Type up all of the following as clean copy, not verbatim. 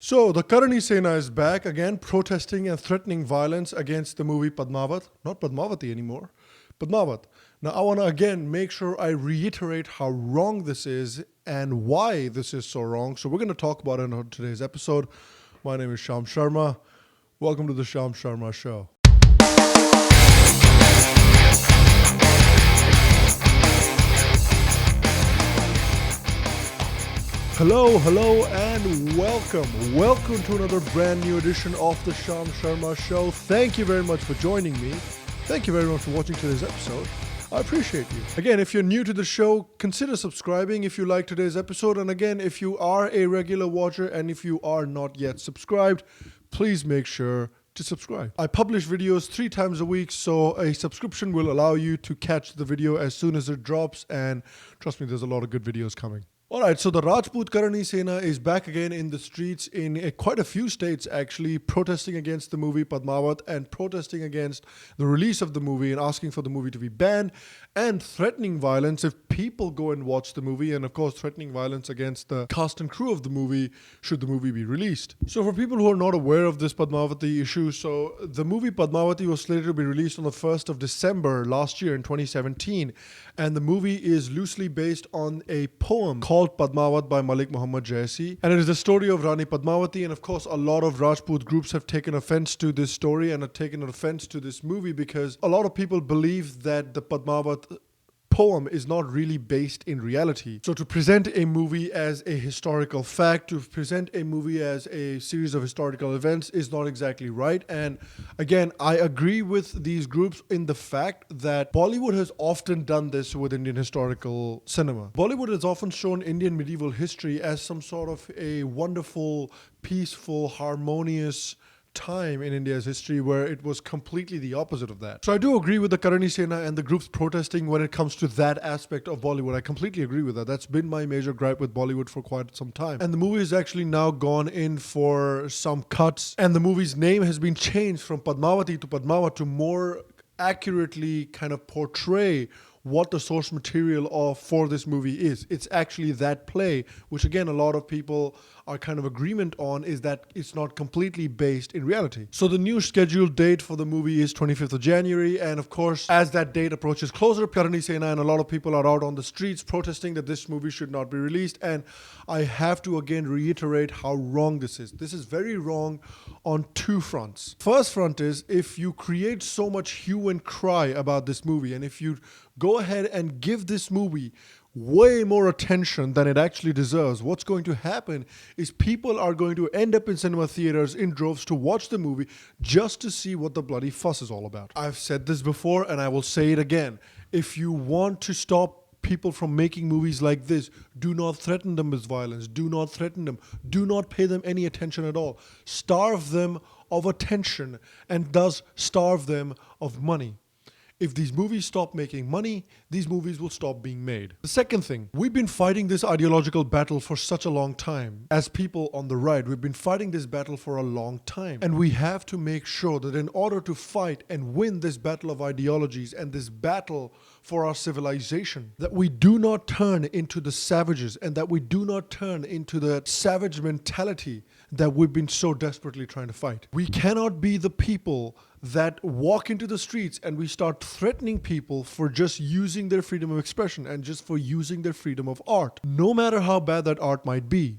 So, the Karni Sena is back again, protesting and threatening violence against the movie Padmavat. Not Padmavati anymore, Padmavat. Now, I want to again make sure I reiterate how wrong this is and why this is so wrong. So, we're going to talk about it on today's episode. My name is Sham Sharma. Welcome to the Sham Sharma Show. Hello, and welcome. Welcome to another brand new edition of the Sham Sharma Show. Thank you very much for joining me. Thank you very much for watching today's episode. I appreciate you. Again, if you're new to the show, consider subscribing if you like today's episode. And again, if you are a regular watcher and if you are not yet subscribed, please make sure to subscribe. I publish videos 3 times a week, so a subscription will allow you to catch the video as soon as it drops. And trust me, there's a lot of good videos coming. Alright, so the Rajput Karni Sena is back again in the streets in quite a few states actually, protesting against the movie Padmavat and protesting against the release of the movie and asking for the movie to be banned and threatening violence if people go and watch the movie, and of course threatening violence against the cast and crew of the movie should the movie be released. So for people who are not aware of this Padmavati issue, so the movie Padmavati was slated to be released on the 1st of December last year in 2017, and the movie is loosely based on a poem called Padmavat by Malik Muhammad Jaisi, and it is the story of Rani Padmavati. And of course a lot of Rajput groups have taken offense to this story and have taken offense to this movie because a lot of people believe that the Padmavat poem is not really based in reality. So to present a movie as a historical fact, to present a movie as a series of historical events is not exactly right. And again, I agree with these groups in the fact that Bollywood has often done this with Indian historical cinema. Bollywood has often shown Indian medieval history as some sort of a wonderful, peaceful, harmonious time in India's history where it was completely the opposite of that. So I do agree with the Karni Sena and the groups protesting when it comes to that aspect of Bollywood. I completely agree with that. That's been my major gripe with Bollywood for quite some time. And the movie has actually now gone in for some cuts, and the movie's name has been changed from Padmavati to Padmavat to more accurately kind of portray what the source material for this movie is. It's actually that play, which again a lot of people are kind of agreement on, is that it's not completely based in reality. So the new scheduled date for the movie is 25th of January, and of course as that date approaches closer, Karni Sena and a lot of people are out on the streets protesting that this movie should not be released. And I have to again reiterate how wrong this is. This is very wrong on 2 fronts. First front is, if you create so much hue and cry about this movie, and if you go ahead and give this movie way more attention than it actually deserves, what's going to happen is people are going to end up in cinema theaters in droves to watch the movie just to see what the bloody fuss is all about. I've said this before and I will say it again. If you want to stop people from making movies like this, do not threaten them with violence. Do not threaten them. Do not pay them any attention at all. Starve them of attention and thus starve them of money. If these movies stop making money, these movies will stop being made. The second thing, we've been fighting this ideological battle for such a long time. As people on the right, we've been fighting this battle for a long time. And we have to make sure that in order to fight and win this battle of ideologies and this battle for our civilization, that we do not turn into the savages and that we do not turn into the savage mentality that we've been so desperately trying to fight. We cannot be the people that walk into the streets and we start threatening people for just using their freedom of expression and just for using their freedom of art. No matter how bad that art might be,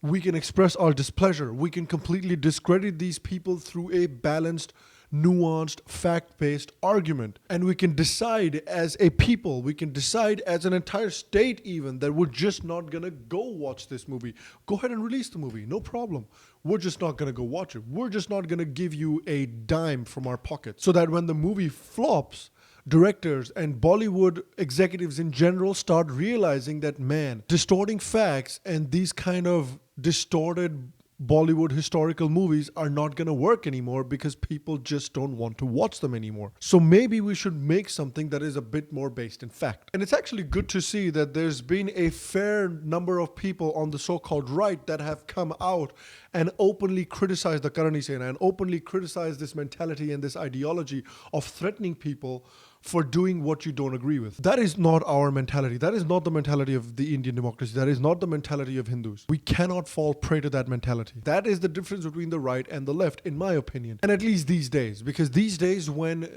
we can express our displeasure. We can completely discredit these people through a balanced, nuanced, fact-based argument. And we can decide as a people, we can decide as an entire state even, that we're just not gonna go watch this movie. Go ahead and release the movie, no problem. We're just not gonna go watch it. We're just not gonna give you a dime from our pocket. So that when the movie flops, directors and Bollywood executives in general start realizing that, man, distorting facts and these kind of distorted Bollywood historical movies are not going to work anymore because people just don't want to watch them anymore. So maybe we should make something that is a bit more based in fact. And it's actually good to see that there's been a fair number of people on the so-called right that have come out and openly criticized the Karni Sena and openly criticized this mentality and this ideology of threatening people for doing what you don't agree with. That is not our mentality. That is not the mentality of the Indian democracy. That is not the mentality of Hindus. We cannot fall prey to that mentality. That is the difference between the right and the left, in my opinion. And at least these days, because these days when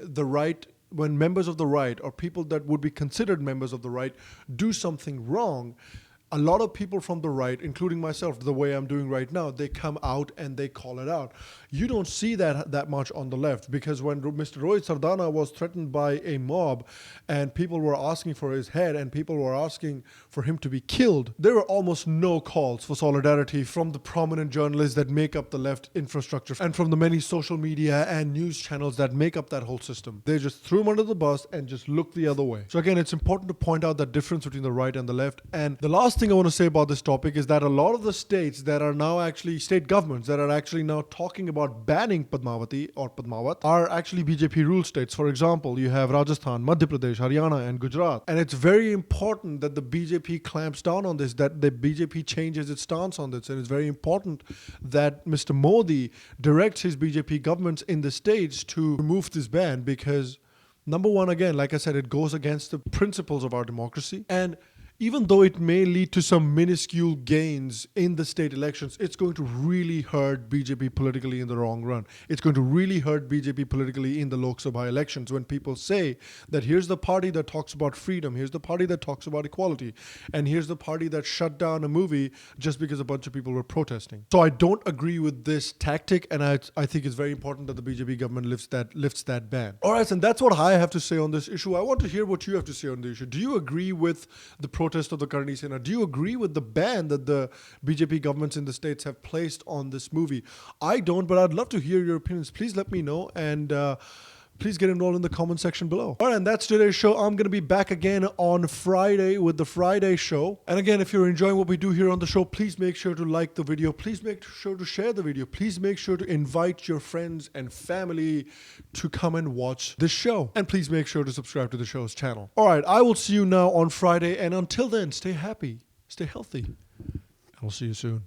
members of the right or people that would be considered members of the right do something wrong, a lot of people from the right, including myself, the way I'm doing right now, they come out and they call it out. You don't see that much on the left, because when Mr. Rohit Sardana was threatened by a mob and people were asking for his head and people were asking for him to be killed, there were almost no calls for solidarity from the prominent journalists that make up the left infrastructure and from the many social media and news channels that make up that whole system. They just threw him under the bus and just looked the other way. So again, it's important to point out that difference between the right and the left. And the last thing I want to say about this topic is that a lot of the states that are now actually state governments that are actually now talking about banning Padmavati or Padmavat are actually BJP ruled states. For example, you have Rajasthan, Madhya Pradesh, Haryana and Gujarat. And it's very important that the BJP clamps down on this, that the BJP changes its stance on this. And it's very important that Mr. Modi directs his BJP governments in the states to remove this ban, because number one, again, like I said, it goes against the principles of our democracy. And even though it may lead to some minuscule gains in the state elections, it's going to really hurt BJP politically in the long run. It's going to really hurt BJP politically in the Lok Sabha elections when people say that here's the party that talks about freedom, here's the party that talks about equality, and here's the party that shut down a movie just because a bunch of people were protesting. So I don't agree with this tactic, and I think it's very important that the BJP government lifts that ban. All right, and that's what I have to say on this issue. I want to hear what you have to say on the issue. Do you agree with the protest of the Karni Sena? Do you agree with the ban that the BJP governments in the states have placed on this movie? I don't, but I'd love to hear your opinions. Please let me know, and please get involved in the comment section below. All right, and that's today's show. I'm going to be back again on Friday with the Friday show. And again, if you're enjoying what we do here on the show, please make sure to like the video. Please make sure to share the video. Please make sure to invite your friends and family to come and watch this show. And please make sure to subscribe to the show's channel. All right, I will see you now on Friday. And until then, stay happy, stay healthy, and I'll see you soon.